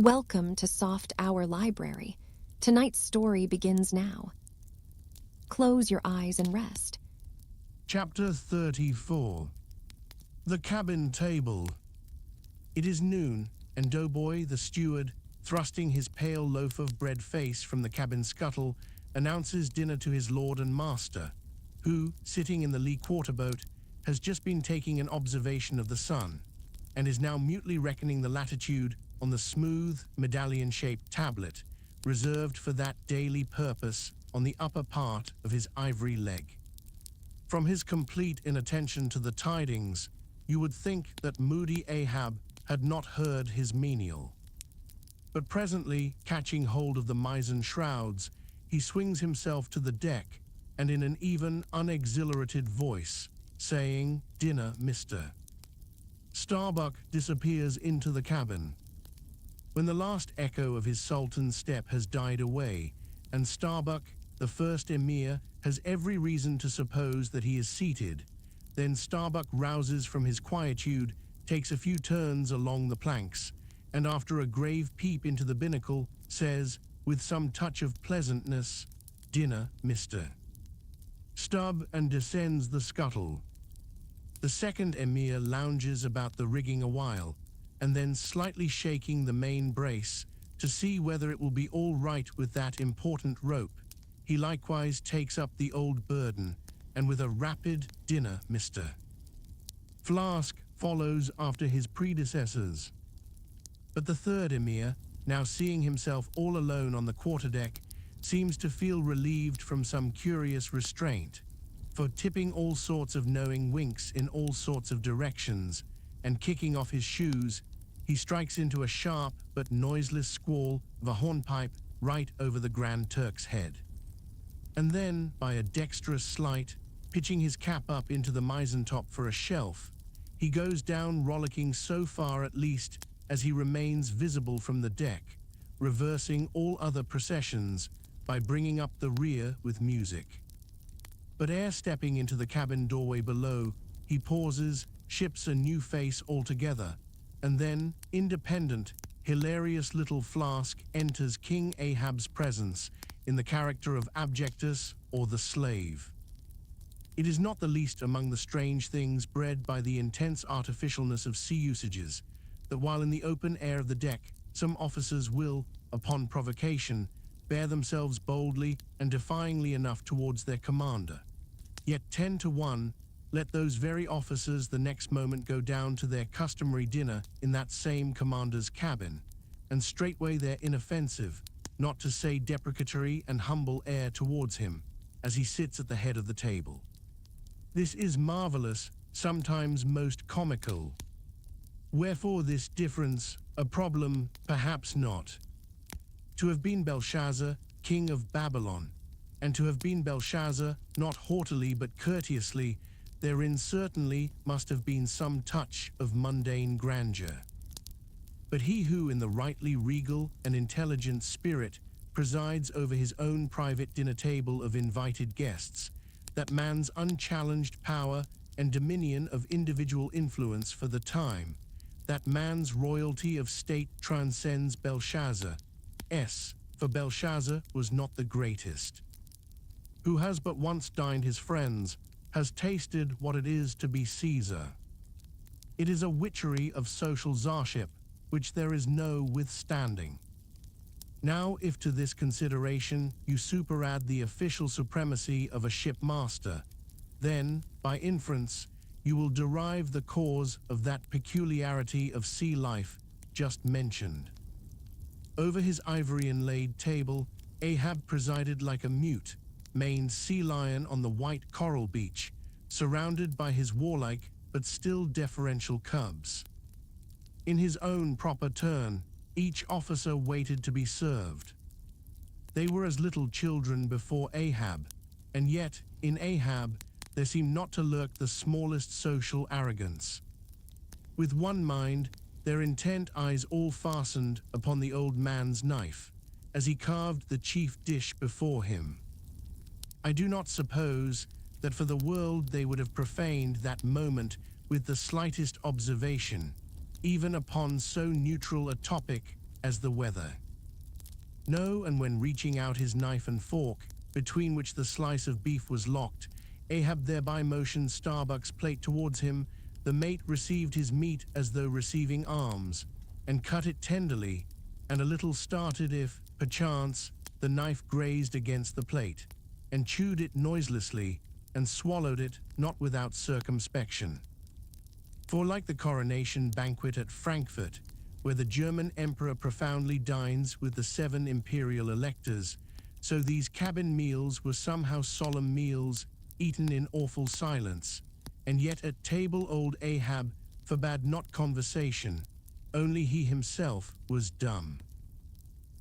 Welcome to Soft Hour Library. Tonight's story begins now. Close your eyes and rest. Chapter 34. The Cabin Table. It is noon, and Doughboy, the steward, thrusting his pale loaf of bread face from the cabin scuttle, announces dinner to his lord and master, who, sitting in the lee quarterboat, has just been taking an observation of the sun, and is now mutely reckoning the latitude on the smooth, medallion-shaped tablet, reserved for that daily purpose on the upper part of his ivory leg. From his complete inattention to the tidings, you would think that moody Ahab had not heard his menial. But presently, catching hold of the mizzen shrouds, he swings himself to the deck, and in an even, unexhilarated voice, saying, "Dinner, mister." Starbuck disappears into the cabin. When the last echo of his sultan's step has died away, and Starbuck, the first emir, has every reason to suppose that he is seated, then Starbuck rouses from his quietude, takes a few turns along the planks, and after a grave peep into the binnacle, says, with some touch of pleasantness, "Dinner, mister." Stub and descends the scuttle. The second emir lounges about the rigging a while, and then slightly shaking the main brace to see whether it will be all right with that important rope, he likewise takes up the old burden, and with a rapid "Dinner, mister." Flask follows after his predecessors. But the third emir, now seeing himself all alone on the quarterdeck, seems to feel relieved from some curious restraint, for tipping all sorts of knowing winks in all sorts of directions, and kicking off his shoes, he strikes into a sharp but noiseless squall of a hornpipe right over the Grand Turk's head. And then, by a dexterous sleight, pitching his cap up into the mizentop for a shelf, he goes down rollicking so far at least as he remains visible from the deck, reversing all other processions by bringing up the rear with music. But ere stepping into the cabin doorway below, he pauses, ships a new face altogether, and then, independent, hilarious little Flask enters King Ahab's presence in the character of Abjectus, or the slave. It is not the least among the strange things bred by the intense artificialness of sea usages, that while in the open air of the deck, some officers will, upon provocation, bear themselves boldly and defyingly enough towards their commander. Yet 10 to 1, let those very officers the next moment go down to their customary dinner in that same commander's cabin, and straightway their inoffensive, not to say deprecatory and humble air towards him, as he sits at the head of the table. This is marvelous, sometimes most comical. Wherefore this difference, a problem, perhaps not. To have been Belshazzar, king of Babylon, and to have been Belshazzar, not haughtily but courteously, therein certainly must have been some touch of mundane grandeur. But he who in the rightly regal and intelligent spirit presides over his own private dinner table of invited guests, that man's unchallenged power and dominion of individual influence for the time, that man's royalty of state transcends Belshazzar, for Belshazzar was not the greatest. Who has but once dined his friends, has tasted what it is to be Caesar. It is a witchery of social czarship, which there is no withstanding. Now, if to this consideration you superadd the official supremacy of a shipmaster, then, by inference, you will derive the cause of that peculiarity of sea life just mentioned. Over his ivory-inlaid table, Ahab presided like a mute, maned sea lion on the white coral beach, surrounded by his warlike but still deferential cubs. In his own proper turn, each officer waited to be served. They were as little children before Ahab, and yet, in Ahab, there seemed not to lurk the smallest social arrogance. With one mind, their intent eyes all fastened upon the old man's knife, as he carved the chief dish before him. I do not suppose that for the world they would have profaned that moment with the slightest observation, even upon so neutral a topic as the weather. No, and when reaching out his knife and fork, between which the slice of beef was locked, Ahab thereby motioned Starbuck's plate towards him. The mate received his meat as though receiving alms, and cut it tenderly, and a little started if, perchance, the knife grazed against the plate, and chewed it noiselessly, and swallowed it not without circumspection. For like the coronation banquet at Frankfurt, where the German emperor profoundly dines with the 7 imperial electors, so these cabin meals were somehow solemn meals, eaten in awful silence, and yet at table old Ahab forbade not conversation, only he himself was dumb.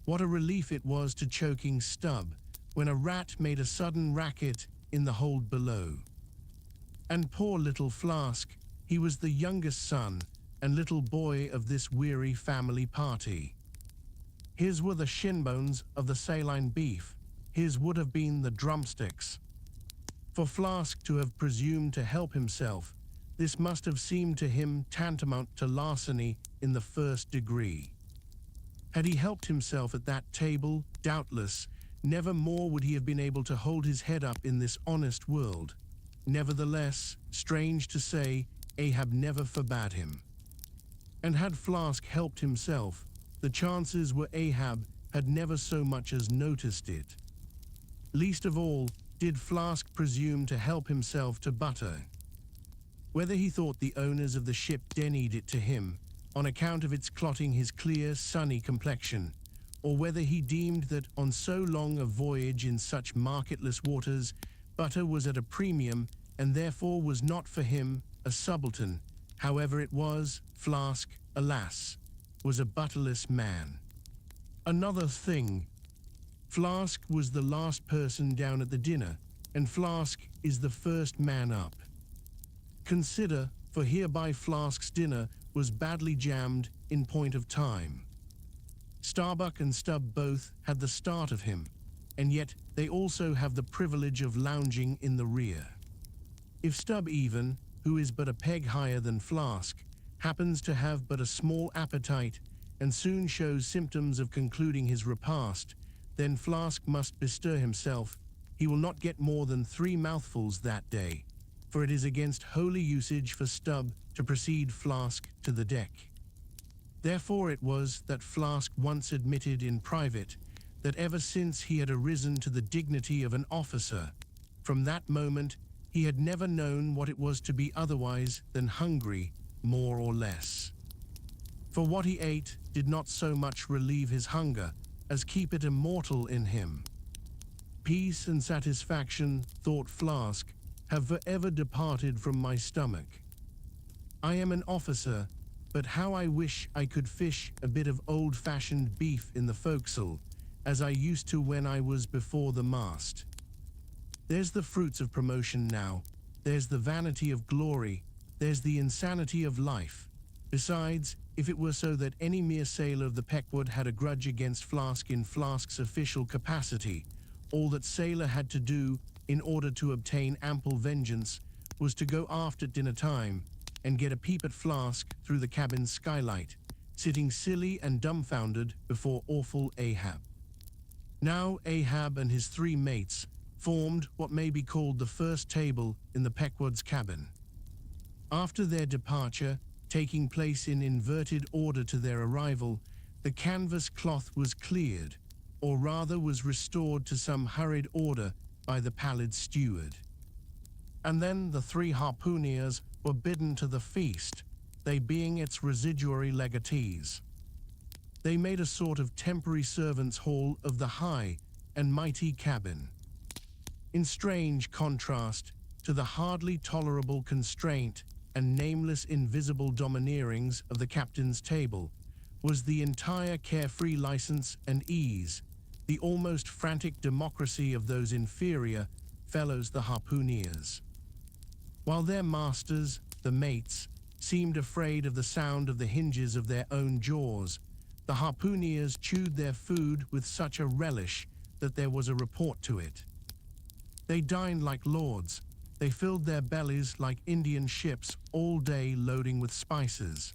What a relief it was to choking Stubb, when a rat made a sudden racket in the hold below. And poor little Flask, he was the youngest son and little boy of this weary family party. His were the shin bones of the saline beef, his would have been the drumsticks. For Flask to have presumed to help himself, this must have seemed to him tantamount to larceny in the first degree. Had he helped himself at that table, doubtless, never more would he have been able to hold his head up in this honest world. Nevertheless, strange to say, Ahab never forbade him. And had Flask helped himself, the chances were Ahab had never so much as noticed it. Least of all did Flask presume to help himself to butter. Whether he thought the owners of the ship denied it to him, on account of its clotting his clear, sunny complexion, or whether he deemed that on so long a voyage in such marketless waters, butter was at a premium, and therefore was not for him, a subaltern, however it was, Flask, alas, was a butterless man. Another thing, Flask was the last person down at the dinner, and Flask is the first man up. Consider, for hereby Flask's dinner was badly jammed in point of time. Starbuck and Stubb both had the start of him, and yet they also have the privilege of lounging in the rear. If Stubb even, who is but a peg higher than Flask, happens to have but a small appetite and soon shows symptoms of concluding his repast, then Flask must bestir himself. He will not get more than 3 mouthfuls that day, for it is against holy usage for Stubb to precede Flask to the deck. Therefore it was that Flask once admitted in private that ever since he had arisen to the dignity of an officer, from that moment he had never known what it was to be otherwise than hungry, more or less. For what he ate did not so much relieve his hunger as keep it immortal in him. Peace and satisfaction, thought Flask, have forever departed from my stomach. I am an officer, but how I wish I could fish a bit of old-fashioned beef in the forecastle, as I used to when I was before the mast. There's the fruits of promotion now, there's the vanity of glory, there's the insanity of life. Besides, if it were so that any mere sailor of the Pequod had a grudge against Flask in Flask's official capacity, all that sailor had to do, in order to obtain ample vengeance, was to go aft at dinner time and get a peep at Flask through the cabin skylight, sitting silly and dumbfounded before awful Ahab. Now Ahab and his 3 mates formed what may be called the first table in the Pequod's cabin. After their departure, taking place in inverted order to their arrival, the canvas cloth was cleared, or rather was restored to some hurried order by the pallid steward. And then the 3 harpooneers were bidden to the feast, they being its residuary legatees. They made a sort of temporary servants' hall of the high and mighty cabin. In strange contrast to the hardly tolerable constraint and nameless invisible domineerings of the captain's table was the entire carefree license and ease, the almost frantic democracy of those inferior fellows the harpooneers. While their masters, the mates, seemed afraid of the sound of the hinges of their own jaws, the harpooneers chewed their food with such a relish that there was a report to it. They dined like lords, they filled their bellies like Indian ships all day loading with spices.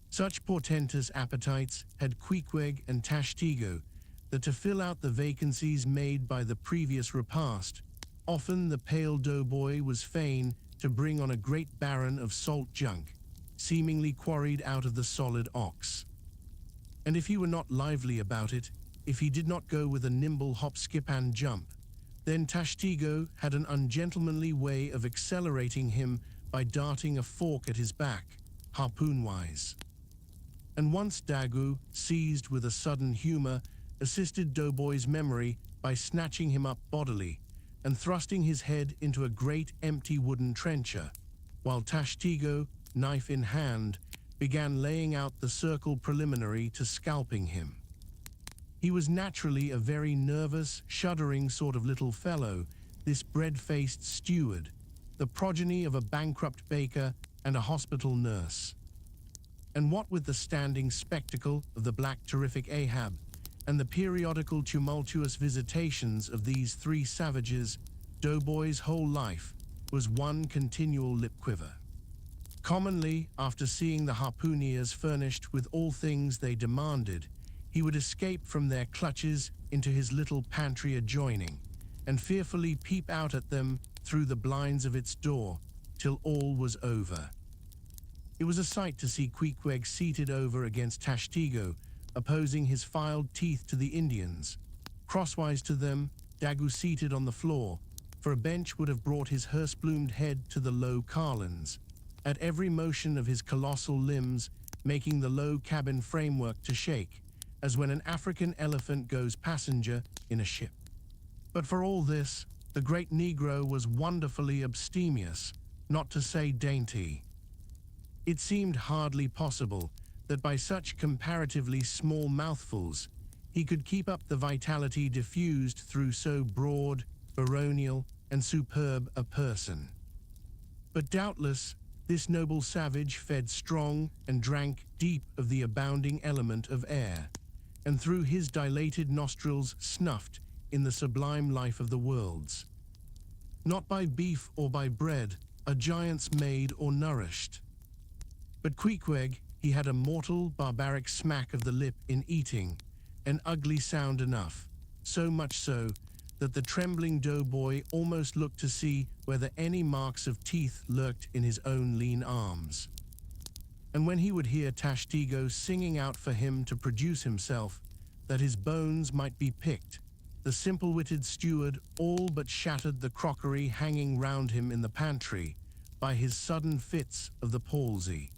Such portentous appetites had Queequeg and Tashtego that to fill out the vacancies made by the previous repast, often the pale doughboy was fain to bring on a great baron of salt junk, seemingly quarried out of the solid ox. And if he were not lively about it, if he did not go with a nimble hop, skip, and jump, then Tashtego had an ungentlemanly way of accelerating him by darting a fork at his back, harpoon-wise. And once Daggoo, seized with a sudden humor, assisted Doughboy's memory by snatching him up bodily and thrusting his head into a great empty wooden trencher, while Tashtego, knife in hand, began laying out the circle preliminary to scalping him. He was naturally a very nervous, shuddering sort of little fellow, this bread-faced steward, the progeny of a bankrupt baker and a hospital nurse. And what with the standing spectacle of the black terrific Ahab, and the periodical tumultuous visitations of these three savages, Doughboy's whole life was one continual lip quiver. Commonly, after seeing the harpooneers furnished with all things they demanded, he would escape from their clutches into his little pantry adjoining, and fearfully peep out at them through the blinds of its door, till all was over. It was a sight to see Queequeg seated over against Tashtego, opposing his filed teeth to the Indians. Crosswise to them, Daggoo seated on the floor, for a bench would have brought his hearse-plumed head to the low carlins, at every motion of his colossal limbs making the low cabin framework to shake, as when an African elephant goes passenger in a ship. But for all this, the great Negro was wonderfully abstemious, not to say dainty. It seemed hardly possible that by such comparatively small mouthfuls he could keep up the vitality diffused through so broad, baronial, and superb a person. But doubtless, this noble savage fed strong and drank deep of the abounding element of air, and through his dilated nostrils snuffed in the sublime life of the worlds. Not by beef or by bread are giants made or nourished. But Queequeg, he had a mortal, barbaric smack of the lip in eating, an ugly sound enough, so much so that the trembling doughboy almost looked to see whether any marks of teeth lurked in his own lean arms. And when he would hear Tashtego singing out for him to produce himself, that his bones might be picked, the simple-witted steward all but shattered the crockery hanging round him in the pantry by his sudden fits of the palsy.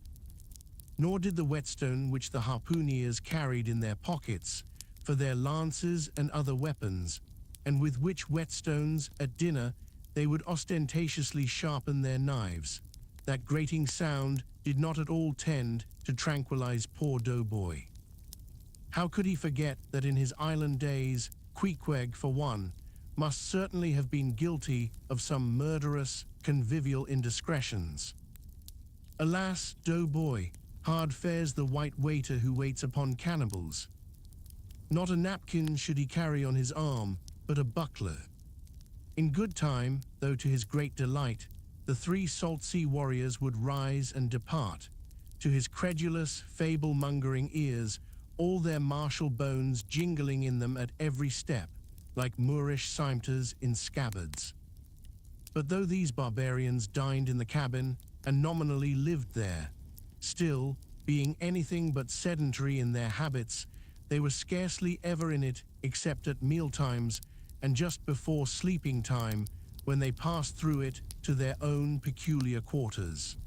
Nor did the whetstone which the harpooneers carried in their pockets for their lances and other weapons, and with which whetstones at dinner they would ostentatiously sharpen their knives, that grating sound did not at all tend to tranquilize poor Doughboy. How could he forget that in his island days, Queequeg, for one, must certainly have been guilty of some murderous, convivial indiscretions? Alas, Doughboy, hard fares the white waiter who waits upon cannibals. Not a napkin should he carry on his arm, but a buckler. In good time, though to his great delight, the three salt sea warriors would rise and depart, to his credulous, fable-mongering ears, all their martial bones jingling in them at every step, like Moorish cimeters in scabbards. But though these barbarians dined in the cabin and nominally lived there, still, being anything but sedentary in their habits, they were scarcely ever in it except at mealtimes and just before sleeping time, when they passed through it to their own peculiar quarters.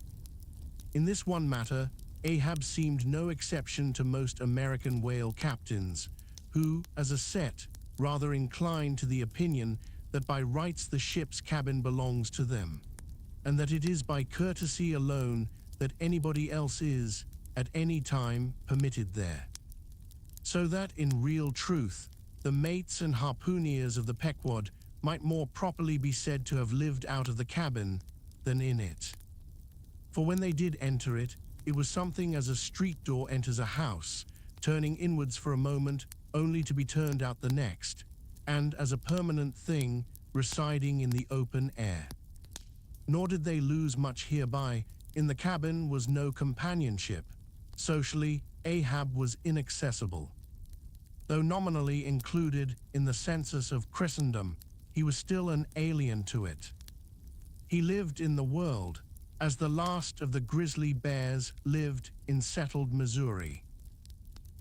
In this one matter, Ahab seemed no exception to most American whale captains, who, as a set, rather incline to the opinion that by rights the ship's cabin belongs to them, and that it is by courtesy alone that anybody else is, at any time, permitted there. So that, in real truth, the mates and harpooneers of the Pequod might more properly be said to have lived out of the cabin than in it. For when they did enter it, it was something as a street door enters a house, turning inwards for a moment only to be turned out the next, and as a permanent thing residing in the open air. Nor did they lose much hereby. In the cabin was no companionship, Socially, Ahab was inaccessible. Though nominally included in the census of Christendom, he was still an alien to it. He lived in the world, as the last of the grizzly bears lived in settled Missouri.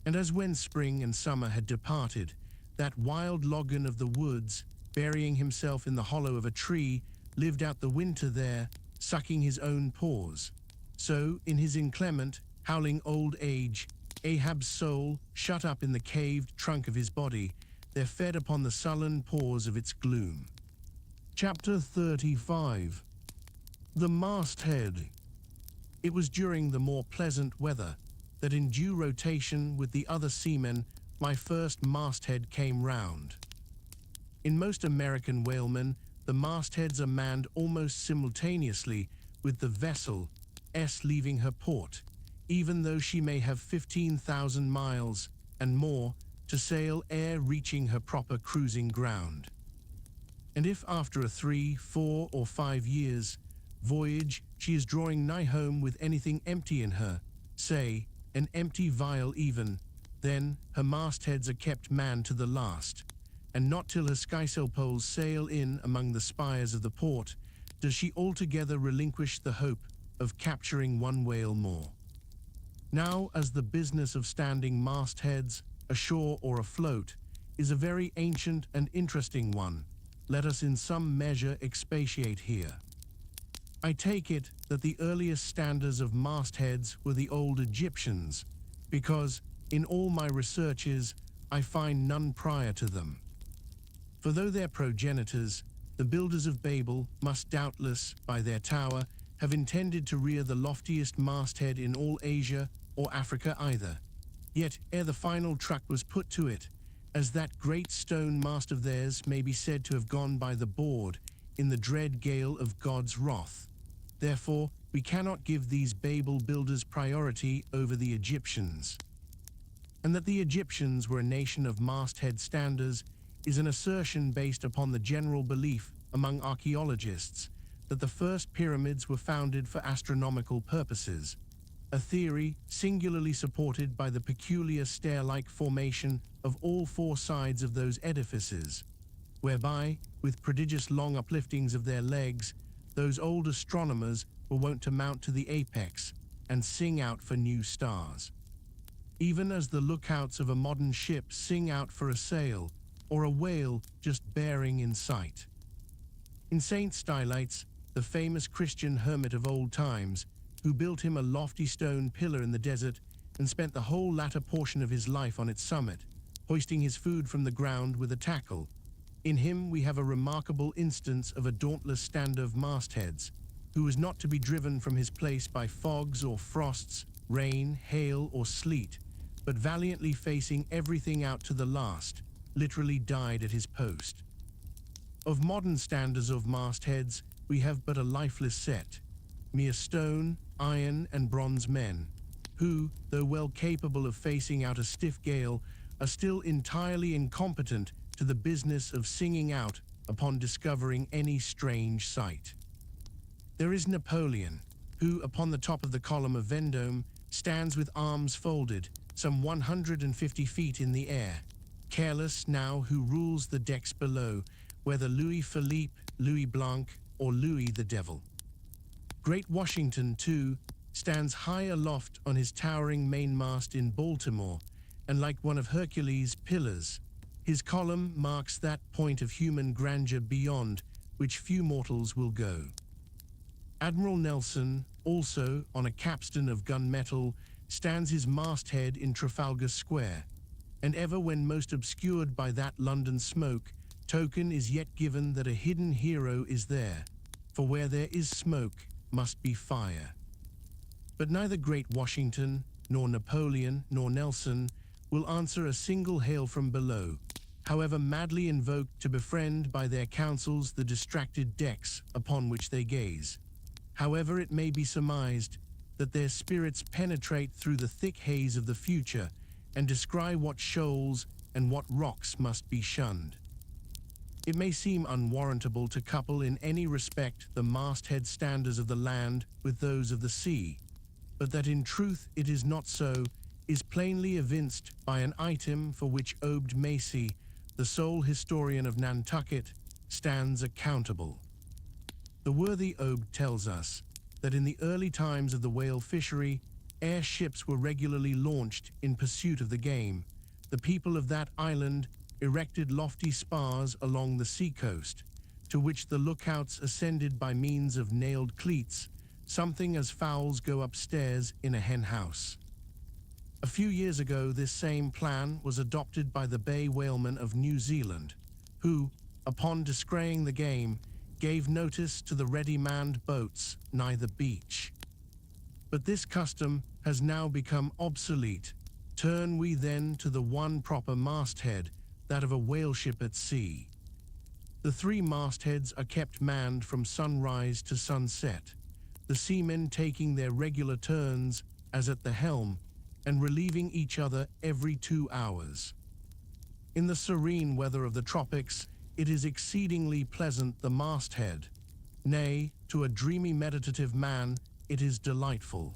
And as when spring and summer had departed, that wild logan of the woods, burying himself in the hollow of a tree, lived out the winter there, sucking his own paws. So, in his inclement, howling old age, Ahab's soul, shut up in the caved trunk of his body, there fed upon the sullen pores of its gloom. Chapter 35. The Masthead. It was during the more pleasant weather that in due rotation with the other seamen my first masthead came round. In most American whalemen, the mastheads are manned almost simultaneously with the vessel leaving her port, even though she may have 15,000 miles and more to sail ere reaching her proper cruising ground. And if after a 3, 4, or 5 years voyage she is drawing nigh home with anything empty in her, say, an empty vial even, then her mastheads are kept manned to the last, and not till her skysail poles sail in among the spires of the port does she altogether relinquish the hope of capturing one whale more. Now, as the business of standing mastheads, ashore or afloat, is a very ancient and interesting one, let us in some measure expatiate here. I take it that the earliest standers of mastheads were the old Egyptians, because, in all my researches, I find none prior to them. For though their progenitors, the builders of Babel, must doubtless, by their tower, have intended to rear the loftiest masthead in all Asia or Africa either, yet ere the final truck was put to it, as that great stone mast of theirs may be said to have gone by the board in the dread gale of God's wrath. Therefore, we cannot give these Babel builders priority over the Egyptians. And that the Egyptians were a nation of masthead standers is an assertion based upon the general belief among archaeologists that the first pyramids were founded for astronomical purposes, a theory singularly supported by the peculiar stair-like formation of all 4 sides of those edifices, whereby, with prodigious long upliftings of their legs, those old astronomers were wont to mount to the apex and sing out for new stars. Even as the lookouts of a modern ship sing out for a sail, or a whale just bearing in sight. In Saint Stylites, the famous Christian hermit of old times, who built him a lofty stone pillar in the desert and spent the whole latter portion of his life on its summit, hoisting his food from the ground with a tackle. In him we have a remarkable instance of a dauntless stander of mastheads, who was not to be driven from his place by fogs or frosts, rain, hail, or sleet, but valiantly facing everything out to the last, literally died at his post. Of modern standers of mastheads, we have but a lifeless set, mere stone, iron, and bronze men, who, though well capable of facing out a stiff gale, are still entirely incompetent to the business of singing out upon discovering any strange sight. There is Napoleon, who, upon the top of the column of Vendôme, stands with arms folded, some 150 feet in the air, careless now who rules the decks below, whether Louis Philippe, Louis Blanc, or Louis the Devil. Great Washington, too, stands high aloft on his towering mainmast in Baltimore, and like one of Hercules' pillars, his column marks that point of human grandeur beyond which few mortals will go. Admiral Nelson, also on a capstan of gunmetal, stands his masthead in Trafalgar Square, and ever when most obscured by that London smoke, token is yet given that a hidden hero is there, for where there is smoke must be fire. But neither great Washington, nor Napoleon, nor Nelson will answer a single hail from below, however madly invoked to befriend by their counsels the distracted decks upon which they gaze. However it may be surmised that their spirits penetrate through the thick haze of the future and descry what shoals and what rocks must be shunned. It may seem unwarrantable to couple in any respect the masthead standers of the land with those of the sea, but that in truth it is not so, is plainly evinced by an item for which Obed Macy, the sole historian of Nantucket, stands accountable. The worthy Obed tells us that in the early times of the whale fishery, airships were regularly launched in pursuit of the game. The people of that island erected lofty spars along the seacoast, to which the lookouts ascended by means of nailed cleats, something as fowls go upstairs in a hen house. A few years ago, this same plan was adopted by the bay whalemen of New Zealand, who, upon descrying the game, gave notice to the ready-manned boats nigh the beach. But this custom has now become obsolete. Turn we then to the one proper masthead, that of a whale ship at sea. The 3 mastheads are kept manned from sunrise to sunset, the seamen taking their regular turns as at the helm and relieving each other every 2 hours. In the serene weather of the tropics, it is exceedingly pleasant, the masthead. Nay, to a dreamy meditative man, it is delightful.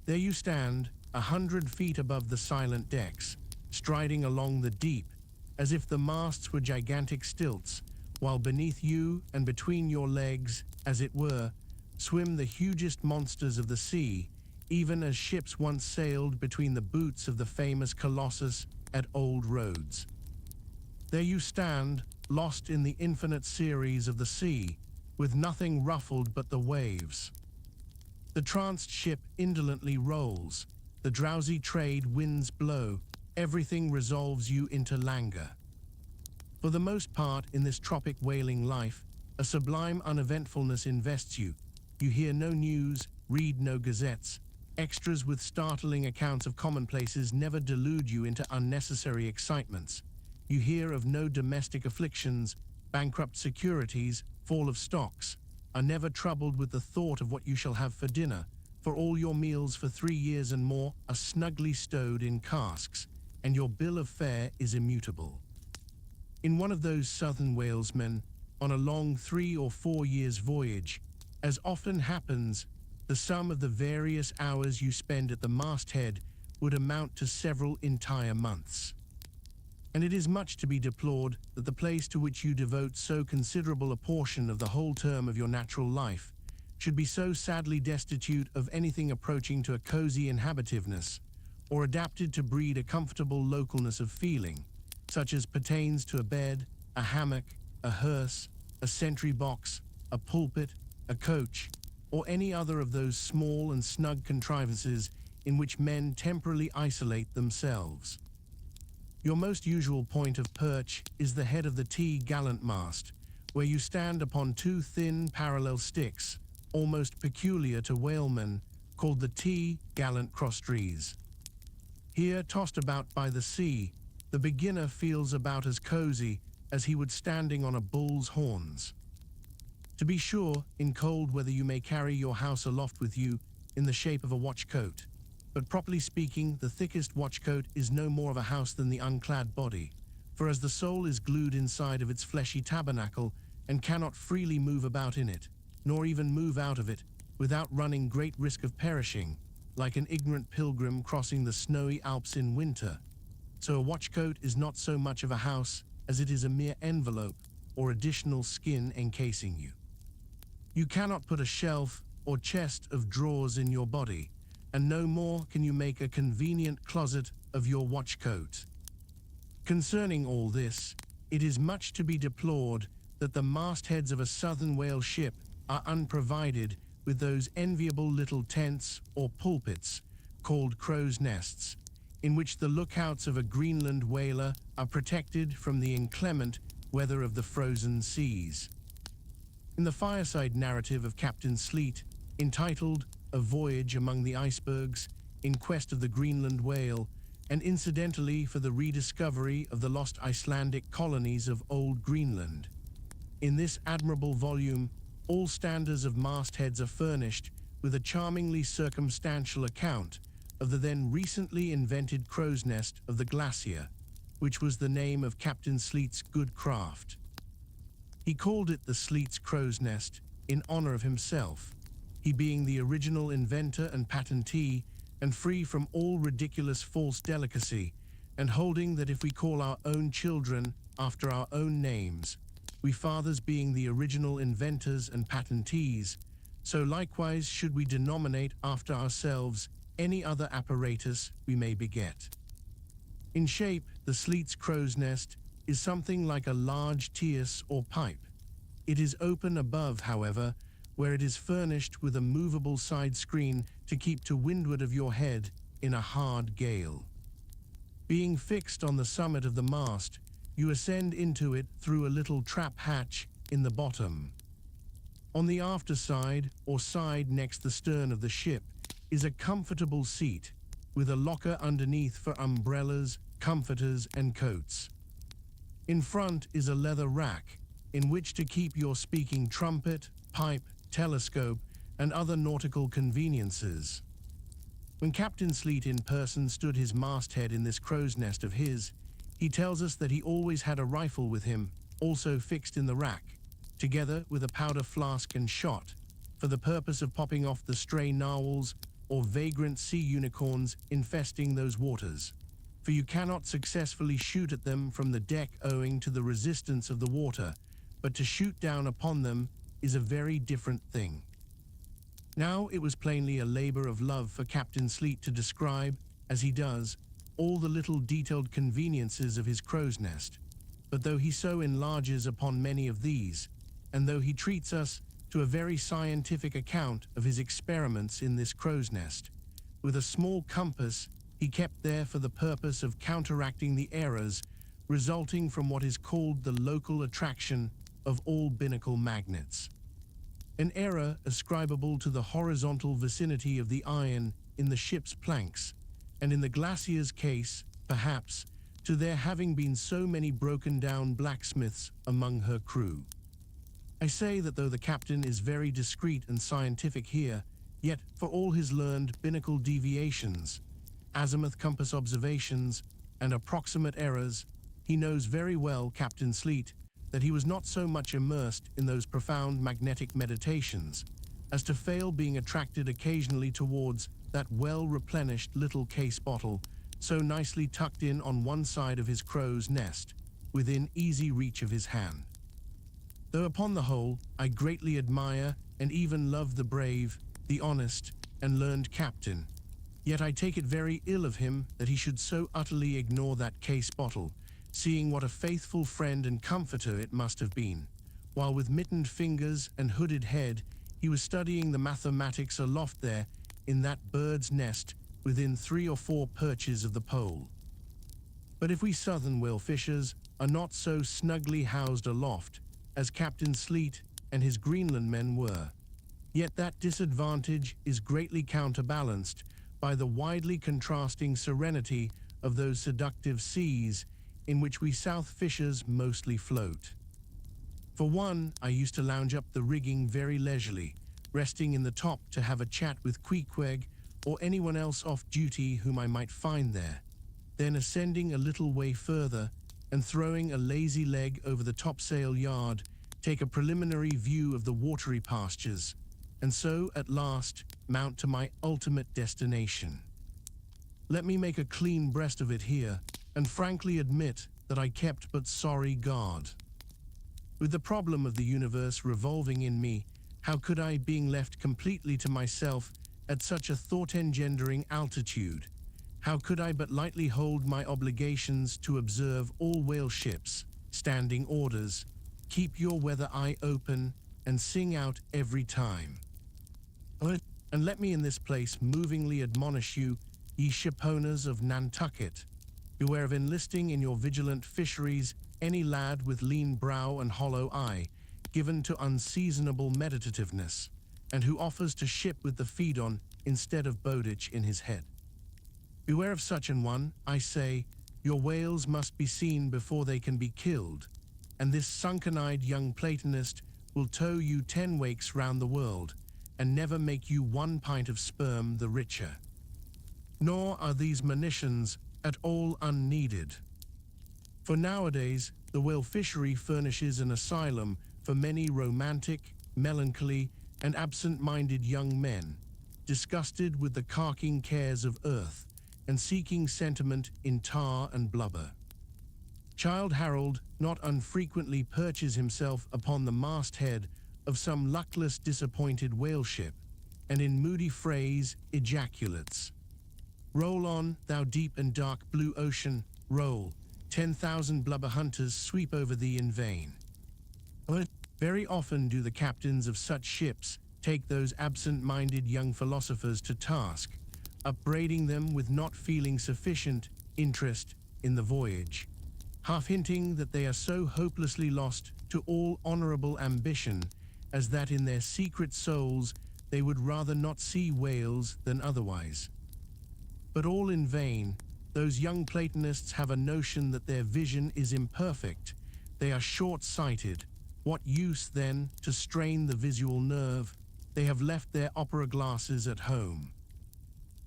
There you stand, 100 feet above the silent decks, striding along the deep, as if the masts were gigantic stilts, while beneath you and between your legs, as it were, swim the hugest monsters of the sea, even as ships once sailed between the boots of the famous Colossus at Old Rhodes. There you stand, lost in the infinite series of the sea, with nothing ruffled but the waves. The tranced ship indolently rolls, the drowsy trade winds blow, everything resolves you into languor. For the most part in this tropic whaling life, a sublime uneventfulness invests you. You hear no news, read no gazettes. Extras with startling accounts of commonplaces never delude you into unnecessary excitements. You hear of no domestic afflictions, bankrupt securities, fall of stocks, are never troubled with the thought of what you shall have for dinner, for all your meals for 3 years and more are snugly stowed in casks, and your bill of fare is immutable. In one of those southern whalesmen, on a long 3 or 4 years' voyage, as often happens, the sum of the various hours you spend at the masthead would amount to several entire months. And it is much to be deplored that the place to which you devote so considerable a portion of the whole term of your natural life should be so sadly destitute of anything approaching to a cozy inhabitiveness, or adapted to breed a comfortable localness of feeling, such as pertains to a bed, a hammock, a hearse, a sentry box, a pulpit, a coach, or any other of those small and snug contrivances in which men temporarily isolate themselves. Your most usual point of perch is the head of the T-gallant mast, where you stand upon 2 thin parallel sticks, almost peculiar to whalemen, called the T-gallant crosstrees. Here, tossed about by the sea, the beginner feels about as cozy as he would standing on a bull's horns. To be sure, in cold weather you may carry your house aloft with you in the shape of a watchcoat, but properly speaking, the thickest watchcoat is no more of a house than the unclad body, for as the soul is glued inside of its fleshy tabernacle and cannot freely move about in it, nor even move out of it, without running great risk of perishing, like an ignorant pilgrim crossing the snowy Alps in winter, so a watchcoat is not so much of a house as it is a mere envelope or additional skin encasing you. You cannot put a shelf or chest of drawers in your body, and no more can you make a convenient closet of your watchcoat. Concerning all this, it is much to be deplored that the mastheads of a southern whale ship are unprovided with those enviable little tents or pulpits called crow's nests, in which the lookouts of a Greenland whaler are protected from the inclement weather of the frozen seas. In the fireside narrative of Captain Sleet, entitled A Voyage Among the Icebergs in Quest of the Greenland Whale, and incidentally for the rediscovery of the lost Icelandic colonies of Old Greenland. In this admirable volume, all standers of mastheads are furnished with a charmingly circumstantial account of the then recently invented crow's nest of the Glacier, which was the name of Captain Sleet's good craft. He called it the Sleet's crow's nest in honor of himself. he being the original inventor and patentee, and free from all ridiculous false delicacy, and holding that if we call our own children after our own names, we fathers being the original inventors and patentees, so likewise should we denominate after ourselves any other apparatus we may beget. In shape, the Sleet's crow's nest is something like a large tierce or pipe. It is open above, however, where it is furnished with a movable side screen to keep to windward of your head in a hard gale. Being fixed on the summit of the mast, you ascend into it through a little trap hatch in the bottom. On the after side, or side next the stern of the ship, is a comfortable seat, with a locker underneath for umbrellas, comforters, and coats. In front is a leather rack, in which to keep your speaking trumpet, pipe, telescope, and other nautical conveniences. When Captain Sleet in person stood his masthead in this crow's nest of his, he tells us that he always had a rifle with him, also fixed in the rack, together with a powder flask and shot, for the purpose of popping off the stray narwhals or vagrant sea unicorns infesting those waters, for you cannot successfully shoot at them from the deck owing to the resistance of the water, but to shoot down upon them is a very different thing. Now it was plainly a labor of love for Captain Sleet to describe, as he does, all the little detailed conveniences of his crow's nest, but though he so enlarges upon many of these, and though he treats us to a very scientific account of his experiments in this crow's nest, with a small compass he kept there for the purpose of counteracting the errors resulting from what is called the local attraction of all binnacle magnets. An error ascribable to the horizontal vicinity of the iron in the ship's planks, and in the Glacier's case, perhaps, to there having been so many broken-down blacksmiths among her crew. I say that though the captain is very discreet and scientific here, yet for all his learned binnacle deviations, azimuth compass observations, and approximate errors, he knows very well, Captain Sleet, that he was not so much immersed in those profound magnetic meditations as to fail being attracted occasionally towards that well-replenished little case bottle so nicely tucked in on one side of his crow's nest, within easy reach of his hand. Though upon the whole, I greatly admire and even love the brave, the honest, and learned captain, yet I take it very ill of him that he should so utterly ignore that case bottle, seeing what a faithful friend and comforter it must have been, while with mittened fingers and hooded head he was studying the mathematics aloft there in that bird's nest within 3 or 4 perches of the pole. But if we southern whale fishers are not so snugly housed aloft as Captain Sleet and his Greenland men were, yet that disadvantage is greatly counterbalanced by the widely contrasting serenity of those seductive seas in which we south fishers mostly float. For one, I used to lounge up the rigging very leisurely, resting in the top to have a chat with Queequeg or anyone else off duty whom I might find there, then ascending a little way further and throwing a lazy leg over the topsail yard, take a preliminary view of the watery pastures, and so, at last, mount to my ultimate destination. Let me make a clean breast of it here, and frankly admit that I kept but sorry guard. With the problem of the universe revolving in me, how could I, being left completely to myself at such a thought-engendering altitude, how could I but lightly hold my obligations to observe all whale ships, standing orders, keep your weather eye open, and sing out every time? And let me in this place movingly admonish you, ye shipowners of Nantucket, beware of enlisting in your vigilant fisheries any lad with lean brow and hollow eye, given to unseasonable meditativeness, and who offers to ship with the feed on instead of bowditch in his head. Beware of such an one, I say. Your whales must be seen before they can be killed, and this sunken-eyed young Platonist will tow you 10 wakes round the world, and never make you 1 pint of sperm the richer. Nor are these monitions at all unneeded. For nowadays, the whale fishery furnishes an asylum for many romantic, melancholy, and absent-minded young men, disgusted with the carking cares of earth and seeking sentiment in tar and blubber. Childe Harold not unfrequently perches himself upon the masthead of some luckless, disappointed whale ship, and in moody phrase ejaculates, "Roll on, thou deep and dark blue ocean, roll. 10,000 blubber hunters sweep over thee in vain." Very often do the captains of such ships take those absent-minded young philosophers to task, upbraiding them with not feeling sufficient interest in the voyage, half hinting that they are so hopelessly lost to all honorable ambition as that in their secret souls they would rather not see whales than otherwise. But all in vain. Those young Platonists have a notion that their vision is imperfect. They are short-sighted. What use, then, to strain the visual nerve? They have left their opera glasses at home.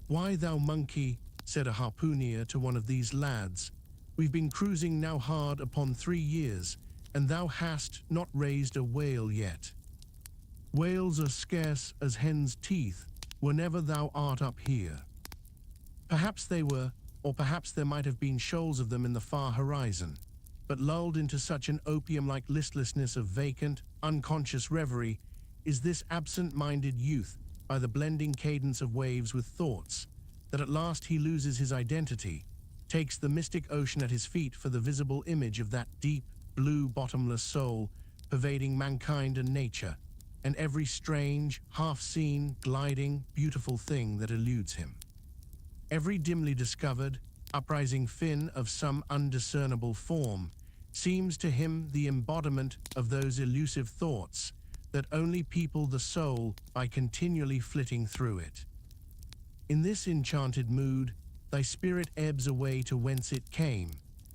"Why, thou monkey," said a harpooner to one of these lads, "we've been cruising now hard upon 3 years, and thou hast not raised a whale yet. Whales are scarce as hen's teeth whenever thou art up here." Perhaps they were, or perhaps there might have been shoals of them in the far horizon, but lulled into such an opium-like listlessness of vacant, unconscious reverie is this absent-minded youth by the blending cadence of waves with thoughts, that at last he loses his identity, takes the mystic ocean at his feet for the visible image of that deep, blue, bottomless soul pervading mankind and nature, and every strange, half-seen, gliding, beautiful thing that eludes him. Every dimly discovered, uprising fin of some undiscernible form seems to him the embodiment of those elusive thoughts that only people the soul by continually flitting through it. In this enchanted mood, thy spirit ebbs away to whence it came,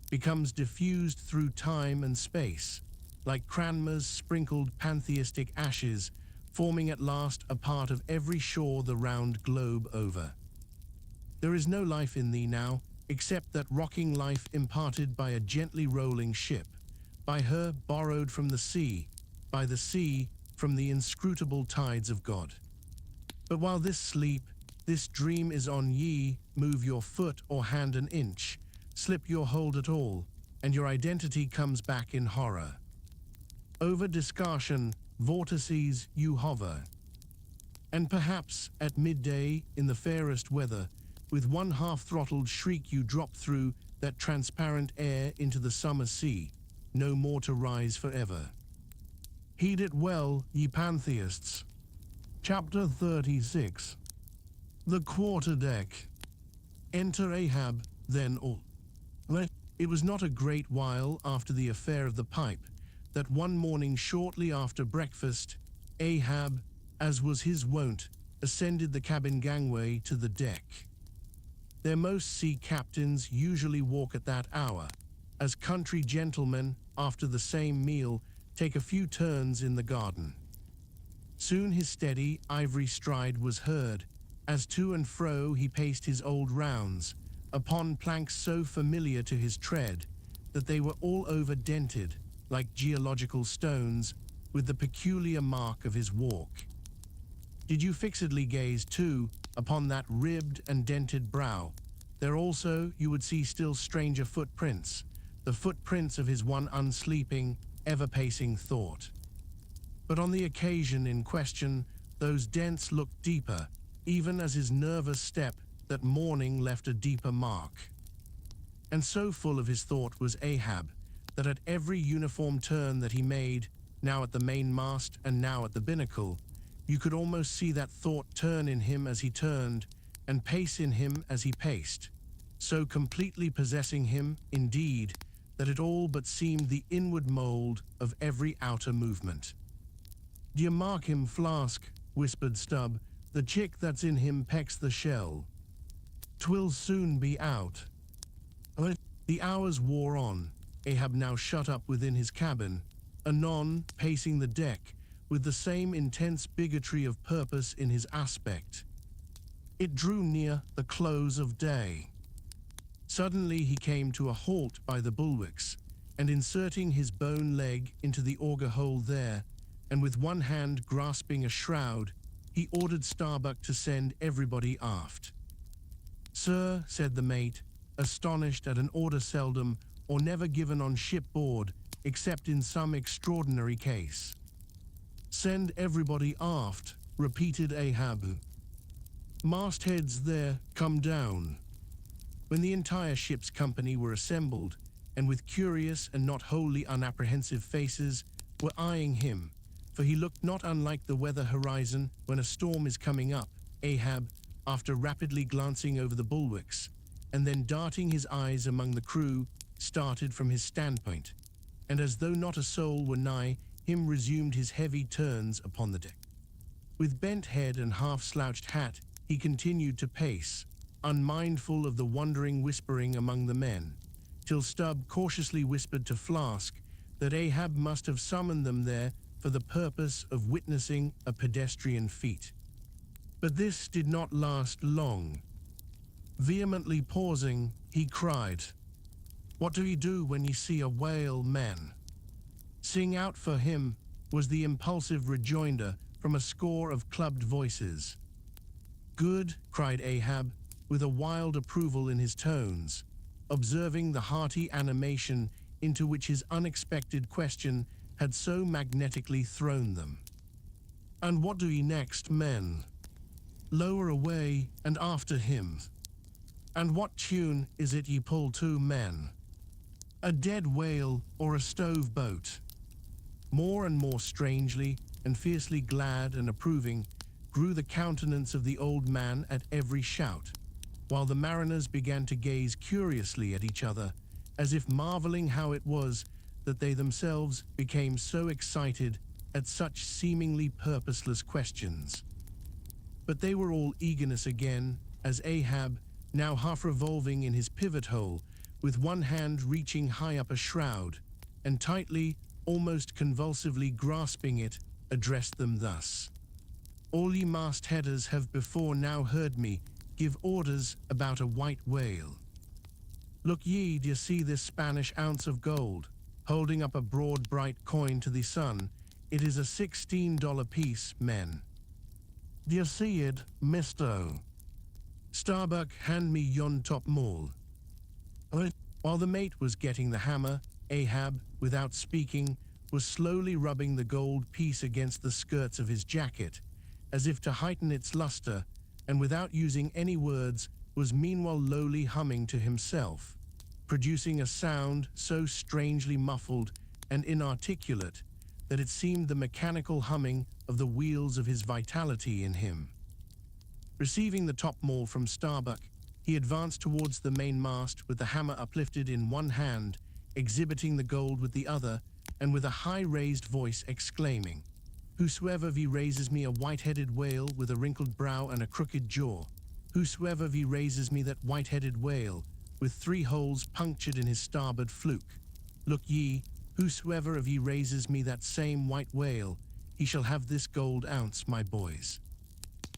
becomes diffused through time and space, like Cranmer's sprinkled pantheistic ashes, forming at last a part of every shore the round globe over. There is no life in thee now, except that rocking life imparted by a gently rolling ship, by her borrowed from the sea, by the sea from the inscrutable tides of God. But while this sleep, this dream is on ye, move your foot or hand an inch, slip your hold at all, and your identity comes back in horror. Over discussion, vortices you hover. And perhaps at midday, in the fairest weather, with one half-throttled shriek you drop through that transparent air into the summer sea, no more to rise forever. Heed it well, ye pantheists. Chapter 36. The Quarterdeck. Enter Ahab, then all. It was not a great while after the affair of the pipe that one morning shortly after breakfast, Ahab, as was his wont, ascended the cabin gangway to the deck. Their most sea captains usually walk at that hour, as country gentlemen, after the same meal, take a few turns in the garden. Soon his steady, ivory stride was heard, as to and fro he paced his old rounds, upon planks so familiar to his tread that they were all over dented, like geological stones, with the peculiar mark of his walk. Did you fixedly gaze, too, upon that ribbed and dented brow, there also you would see still stranger footprints, the footprints of his one unsleeping, ever-pacing thought. But on the occasion in question, those dents looked deeper, even as his nervous step that morning left a deeper mark. And so full of his thought was Ahab, that at every uniform turn that he made, now at the mainmast and now at the binnacle, you could almost see that thought turn in him as he turned, and pace in him as he paced, so completely possessing him, indeed, that it all but seemed the inward mold of every outer movement. "D'ye mark him, Flask?" whispered Stubb. "The chick that's in him pecks the shell. 'Twill soon be out." The hours wore on, Ahab now shut up within his cabin, anon pacing the deck, with the same intense bigotry of purpose in his aspect. It drew near the close of day. Suddenly he came to a halt by the bulwarks, and inserting his bone leg into the auger hole there, and with one hand grasping a shroud, he ordered Starbuck to send everybody aft. "Sir," said the mate, astonished at an order seldom or never given on shipboard except in some extraordinary case. "Send everybody aft," repeated Ahab. "Mastheads there, come down." When the entire ship's company were assembled, and with curious and not wholly unapprehensive faces, were eyeing him, for he looked not unlike the weather horizon when a storm is coming up, Ahab, after rapidly glancing over the bulwarks, and then darting his eyes among the crew, started from his standpoint, and as though not a soul were nigh him resumed his heavy turns upon the deck. With bent head and half-slouched hat, he continued to pace, unmindful of the wondering whispering among the men, till Stubb cautiously whispered to Flask that Ahab must have summoned them there for the purpose of witnessing a pedestrian feat. But this did not last long. Vehemently pausing, he cried, "What do ye do when ye see a whale, men?" "Sing out for him," was the impulsive rejoinder from a score of clubbed voices. "Good," cried Ahab, with a wild approval in his tones, observing the hearty animation into which his unexpected question had so magnetically thrown them. "And what do ye next, men?" "Lower away and after him." "And what tune is it ye pull to, men?" "A dead whale or a stove boat." More and more strangely and fiercely glad and approving grew the countenance of the old man at every shout, while the mariners began to gaze curiously at each other, as if marveling how it was that they themselves became so excited at such seemingly purposeless questions. But they were all eagerness again, as Ahab, now half revolving in his pivot hole, with one hand reaching high up a shroud, and tightly, almost convulsively grasping it, addressed them thus: "All ye mastheaders have before now heard me give orders about a white whale. Look ye, d'ye see this Spanish ounce of gold?" Holding up a broad bright coin to the sun, "It is a $16 piece, men. D'ye see it, misto? Starbuck, hand me yon top maul." While the mate was getting the hammer, Ahab, without speaking, was slowly rubbing the gold piece against the skirts of his jacket, as if to heighten its luster, and without using any words, was meanwhile lowly humming to himself, producing a sound so strangely muffled and inarticulate that it seemed the mechanical humming of the wheels of his vitality in him. Receiving the topmaul from Starbuck, he advanced towards the mainmast with the hammer uplifted in one hand, exhibiting the gold with the other, and with a high-raised voice exclaiming, "Whosoever of ye raises me a white-headed whale with a wrinkled brow and a crooked jaw, whosoever of ye raises me that white-headed whale with 3 holes punctured in his starboard fluke, look ye, whosoever of ye raises me that same white whale, he shall have this gold ounce, my boys."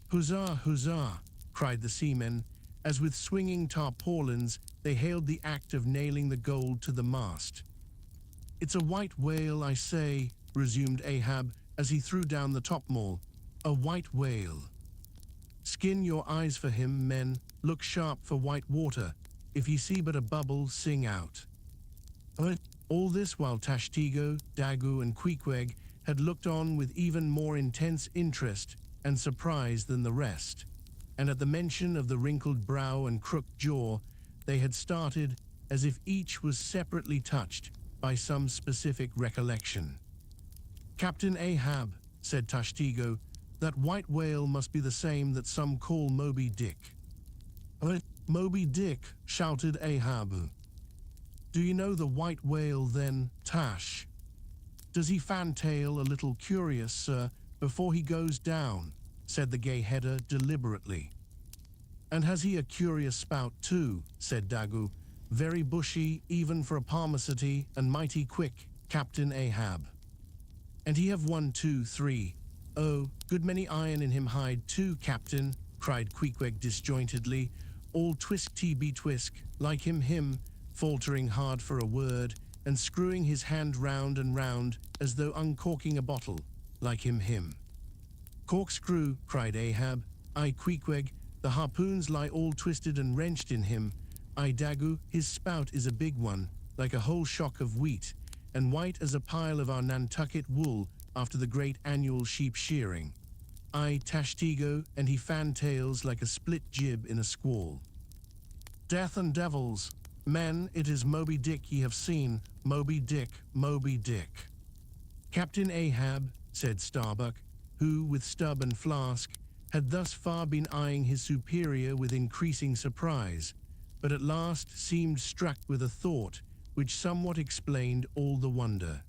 "Huzzah, huzzah!" cried the seamen, as with swinging tarpaulins they hailed the act of nailing the gold to the mast. "It's a white whale, I say," resumed Ahab as he threw down the topmaul. "A white whale. Skin your eyes for him, men, look sharp for white water. If ye see but a bubble, sing out." All this while Tashtego, Dagu, and Queequeg had looked on with even more intense interest and surprise than the rest, and at the mention of the wrinkled brow and crooked jaw, they had started as if each was separately touched by some specific recollection. "Captain Ahab," said Tashtego, "that white whale must be the same that some call Moby-Dick." "Moby-Dick," shouted Ahab. "Do you know the white whale, then, Tash? Does he fantail a little curious, sir, before he goes down?" said the gay header deliberately. "And has he a curious spout, too?" said Dagu. "Very bushy, even for a palmacity, and mighty quick, Captain Ahab." "And he have 1, 2, 3. Oh, good many iron in him hide, too, Captain," cried Queequeg disjointedly, all twisk-tee-be-twisk, like him, faltering hard for a word, and screwing his hand round and round as though uncorking a bottle. like him. Corkscrew, cried Ahab. I Queequeg, the harpoons lie all twisted and wrenched in him. I Dagu, his spout is a big one, like a whole shock of wheat, and white as a pile of our Nantucket wool after the great annual sheep shearing. I Tashtigo, and he fantails like a split jib in a squall. Death and devils, men, it is Moby-Dick ye have seen, Moby-Dick, Moby-Dick. Captain Ahab, said Starbuck, who, with stub and flask, had thus far been eyeing his superior with increasing surprise, but at last seemed struck with a thought which somewhat explained all the wonder.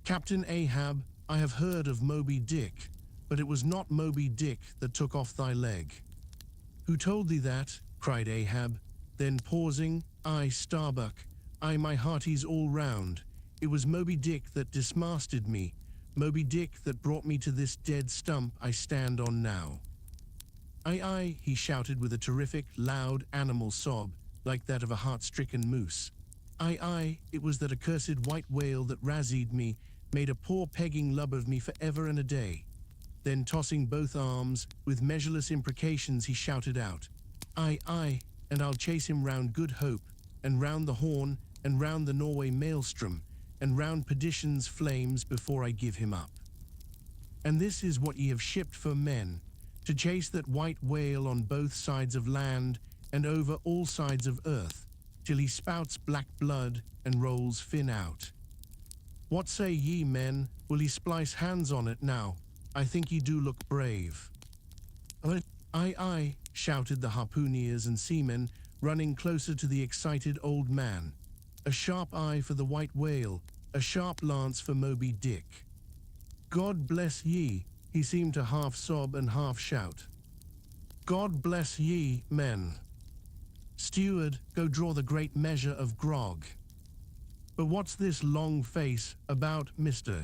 Captain Ahab, I have heard of Moby-Dick, but it was not Moby-Dick that took off thy leg. Who told thee that? Cried Ahab, then pausing, I Starbuck, I my hearties all round, it was Moby-Dick that dismasted me, Moby-Dick that brought me to this dead stump I stand on now. Aye, he shouted with a terrific, loud animal sob, like that of a heart-stricken moose. Aye, it was that accursed white whale that razzied me, made a poor pegging lub of me for ever and a day. Then tossing both arms, with measureless imprecations he shouted out, Aye, and I'll chase him round Good Hope, and round the Horn, and round the Norway Maelstrom, and round Perdition's flames before I give him up. And this is what ye have shipped for men, to chase that white whale on both sides of land, and over all sides of earth, till he spouts black blood and rolls fin out. What say ye, men? Will ye splice hands on it now? I think ye do look brave. Aye, shouted the harpooneers and seamen, running closer to the excited old man. A sharp eye for the white whale, a sharp lance for Moby-Dick. God bless ye, he seemed to half sob and half shout. God bless ye, men. Steward, go draw the great measure of grog. But what's this long face about, mister?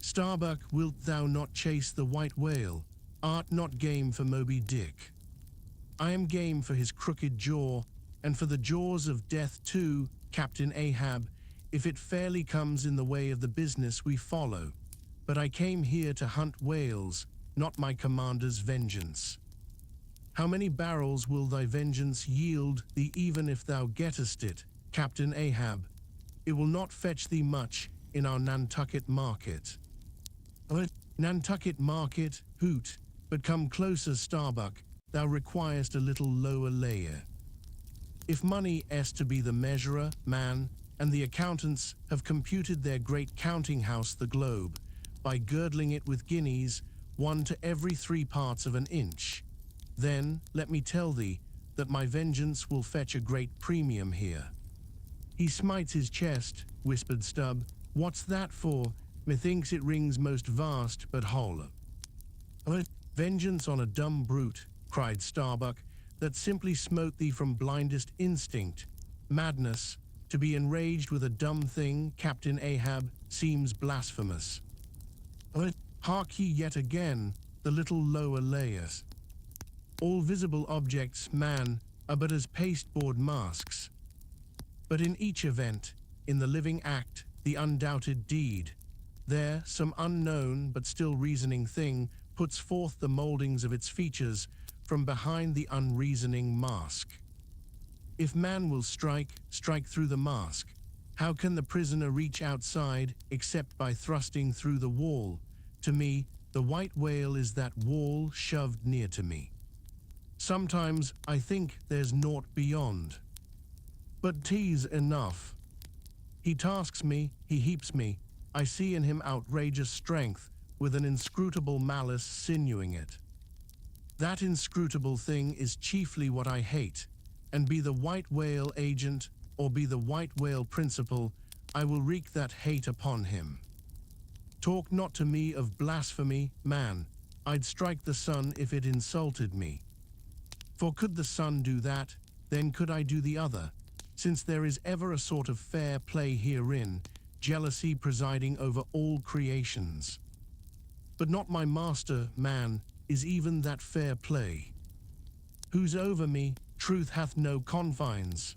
Starbuck, wilt thou not chase the white whale? Art not game for Moby-Dick? I am game for his crooked jaw, and for the jaws of death too, Captain Ahab, if it fairly comes in the way of the business we follow. But I came here to hunt whales, not my commander's vengeance. How many barrels will thy vengeance yield thee even if thou gettest it, Captain Ahab? It will not fetch thee much in our Nantucket market. Nantucket market, hoot, but come closer, Starbuck, thou requirest a little lower layer. If money is to be the measurer, man, and the accountants have computed their great counting house the globe, by girdling it with guineas, 1 to every 3 parts of an inch, then let me tell thee that my vengeance will fetch a great premium here. He smites his chest, whispered Stubb. What's that for? Methinks it rings most vast but hollow. Vengeance on a dumb brute, cried Starbuck, that simply smote thee from blindest instinct. Madness, to be enraged with a dumb thing, Captain Ahab, seems blasphemous. Hark ye yet again, the little lower layers. All visible objects, man, are but as pasteboard masks. But in each event, in the living act, the undoubted deed, there some unknown but still reasoning thing puts forth the moldings of its features from behind the unreasoning mask. If man will strike through the mask, how can the prisoner reach outside except by thrusting through the wall? To me, the white whale is that wall shoved near to me. Sometimes I think there's naught beyond. But 'tis enough. He tasks me, he heaps me. I see in him outrageous strength, with an inscrutable malice sinewing it. That inscrutable thing is chiefly what I hate, and be the white whale agent, or be the white whale principal, I will wreak that hate upon him. Talk not to me of blasphemy, man. I'd strike the sun if it insulted me. For could the sun do that, then could I do the other, since there is ever a sort of fair play herein, jealousy presiding over all creations. But not my master, man, is even that fair play. Who's over me, truth hath no confines.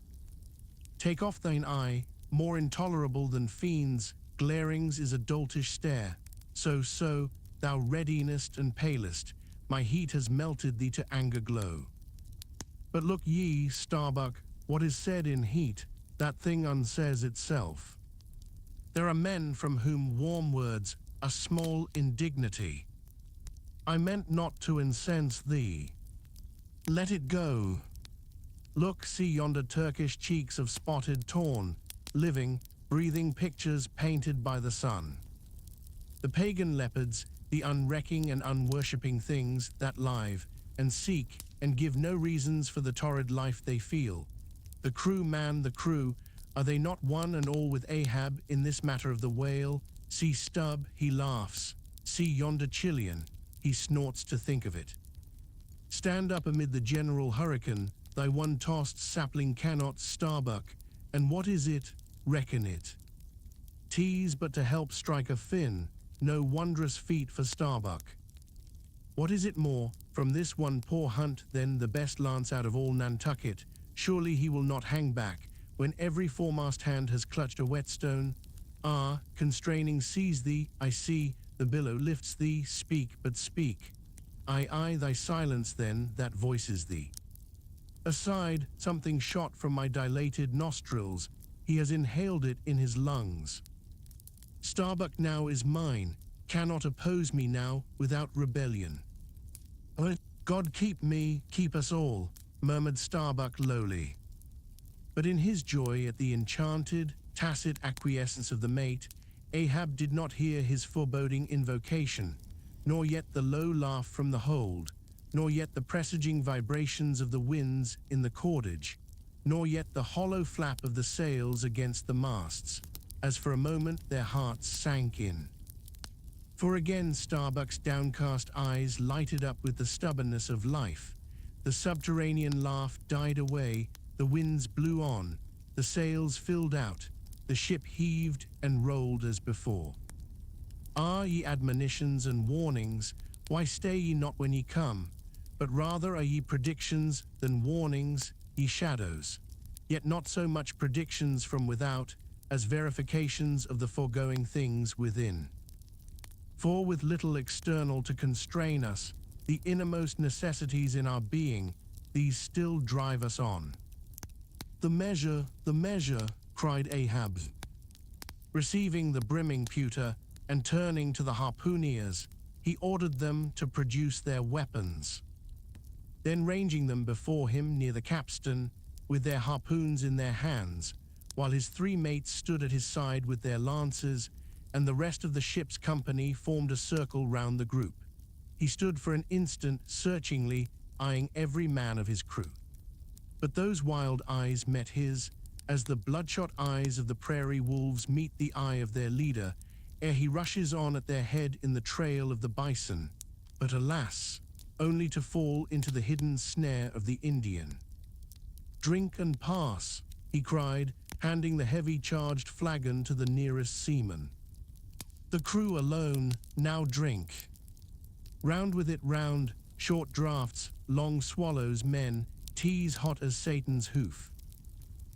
Take off thine eye, more intolerable than fiends, glarings is a doltish stare. So, thou readiest and palest, my heat has melted thee to anger glow. But look ye, Starbuck, what is said in heat, that thing unsays itself. There are men from whom warm words are small indignity. I meant not to incense thee. Let it go. Look, see yonder Turkish cheeks of spotted torn, living, breathing pictures painted by the sun. The pagan leopards, the unrecking and unworshipping things that live and seek and give no reasons for the torrid life they feel. The crew, man, the crew, are they not one and all with Ahab in this matter of the whale? See Stubb, he laughs. See yonder Chilean, he snorts to think of it. Stand up amid the general hurricane, thy one-tossed sapling cannot, Starbuck, and what is it? Reckon it. Tease but to help strike a fin, no wondrous feat for Starbuck. What is it more, from this one poor hunt then the best lance out of all Nantucket, surely he will not hang back, when every foremast hand has clutched a whetstone. Ah, constraining seize thee, I see, the billow lifts thee, speak but speak. I, thy silence then, that voices thee. Aside, something shot from my dilated nostrils, he has inhaled it in his lungs. Starbuck now is mine, cannot oppose me now without rebellion. God keep me, keep us all, murmured Starbuck lowly. But in his joy at the enchanted, tacit acquiescence of the mate, Ahab did not hear his foreboding invocation, nor yet the low laugh from the hold, nor yet the presaging vibrations of the winds in the cordage, nor yet the hollow flap of the sails against the masts, as for a moment their hearts sank in. For again Starbuck's downcast eyes lighted up with the stubbornness of life. The subterranean laugh died away, the winds blew on, the sails filled out, the ship heaved and rolled as before. Ah, ye admonitions and warnings, why stay ye not when ye come? But rather are ye predictions than warnings, ye shadows, yet not so much predictions from without as verifications of the foregoing things within. For with little external to constrain us, the innermost necessities in our being, these still drive us on. The measure, cried Ahab, receiving the brimming pewter and turning to the harpooneers, he ordered them to produce their weapons. Then ranging them before him near the capstan, with their harpoons in their hands, while his three mates stood at his side with their lances, and the rest of the ship's company formed a circle round the group. He stood for an instant searchingly, eyeing every man of his crew. But those wild eyes met his, as the bloodshot eyes of the prairie wolves meet the eye of their leader, ere he rushes on at their head in the trail of the bison. But alas, only to fall into the hidden snare of the Indian. Drink and pass, he cried, handing the heavy charged flagon to the nearest seaman. The crew alone, now drink. Round with it round, short draughts, long swallows, men, teas hot as Satan's hoof.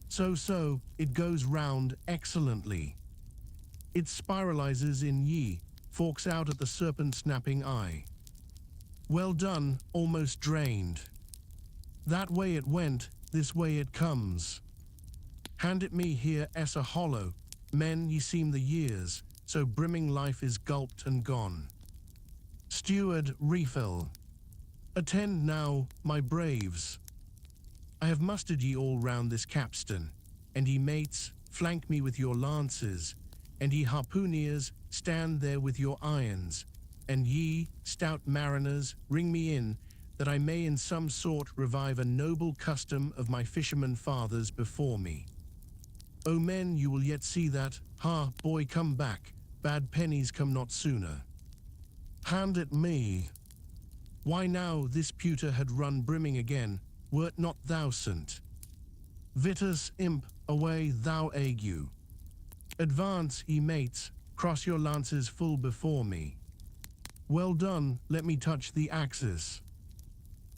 So, it goes round excellently. It spiralizes in ye, forks out at the serpent-snapping eye. Well done, almost drained. That way it went, this way it comes. Hand it me here, a hollow. Men, ye seem the years, so brimming life is gulped and gone. Steward, refill. Attend now, my braves. I have mustered ye all round this capstan, and ye mates, flank me with your lances, and ye harpooneers, stand there with your irons, and ye, stout mariners, ring me in, that I may in some sort revive a noble custom of my fisherman fathers before me. O men, you will yet see that, ha, boy, come back, bad pennies come not sooner. Hand it me. Why now this pewter had run brimming again, wert not thou sent? Vitus, imp, away thou ague. Advance, ye mates, cross your lances full before me. Well done, let me touch the axis.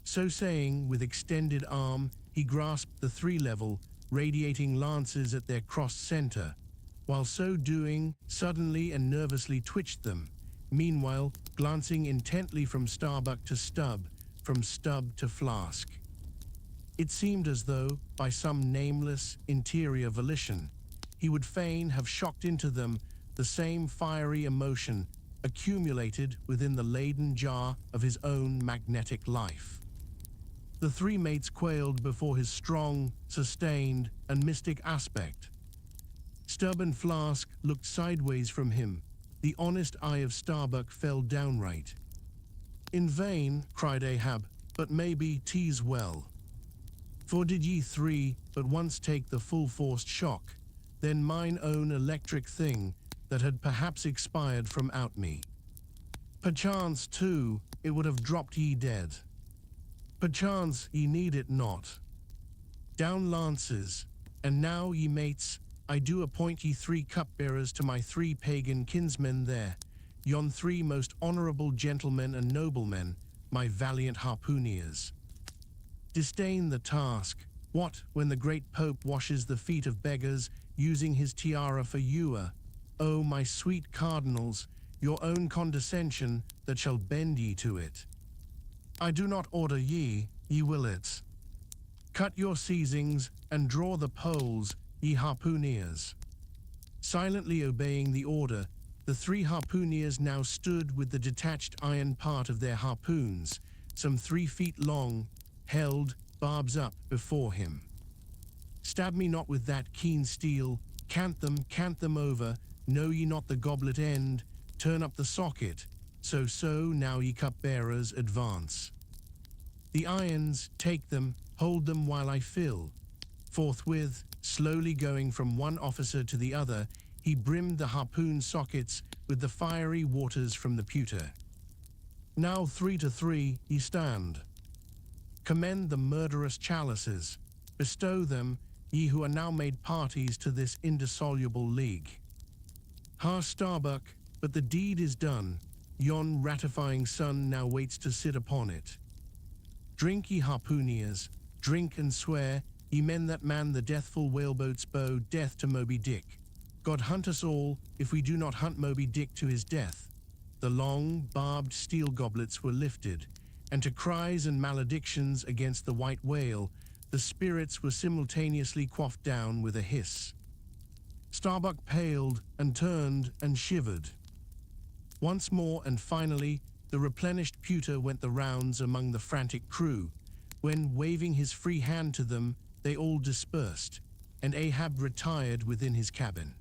So saying, with extended arm, he grasped the three-level, radiating lances at their crossed center, while so doing, suddenly and nervously twitched them, meanwhile glancing intently from Starbuck to Stubb, from Stubb to Flask. It seemed as though, by some nameless, interior volition, he would fain have shocked into them the same fiery emotion accumulated within the laden jar of his own magnetic life. The three mates quailed before his strong, sustained, and mystic aspect. Stubb and Flask looked sideways from him. The honest eye of Starbuck fell downright. "In vain," cried Ahab, "but maybe 'tis well. For did ye three but once take the full-forced shock, then mine own electric thing that had perhaps expired from out me. Perchance, too, it would have dropped ye dead. Perchance ye need it not. Down lances, and now, ye mates, I do appoint ye 3 cupbearers to my 3 pagan kinsmen there, yon 3 most honorable gentlemen and noblemen, my valiant harpooneers. Disdain the task. What, when the great Pope washes the feet of beggars, using his tiara for ewer? O my sweet cardinals, your own condescension that shall bend ye to it. I do not order ye, ye will it. Cut your seizings and draw the poles, ye harpooneers." Silently obeying the order, the 3 harpooneers now stood with the detached iron part of their harpoons, some 3 feet long, held, barbs up, before him. "Stab me not with that keen steel, cant them over, know ye not the goblet end, turn up the socket, so now ye cupbearers advance. The irons, take them, hold them while I fill." Forthwith, slowly going from one officer to the other, he brimmed the harpoon sockets with the fiery waters from the pewter. "Now 3 to 3 ye stand. Commend the murderous chalices, bestow them, ye who are now made parties to this indissoluble league. Ha, Starbuck, but the deed is done, yon ratifying sun now waits to sit upon it. Drink, ye harpooneers, drink and swear, ye men that man the deathful whaleboat's bow, death to Moby-Dick. God hunt us all, if we do not hunt Moby-Dick to his death." The long, barbed steel goblets were lifted, and to cries and maledictions against the white whale, the spirits were simultaneously quaffed down with a hiss. Starbuck paled and turned and shivered. Once more and finally, the replenished pewter went the rounds among the frantic crew, when, waving his free hand to them, they all dispersed, and Ahab retired within his cabin.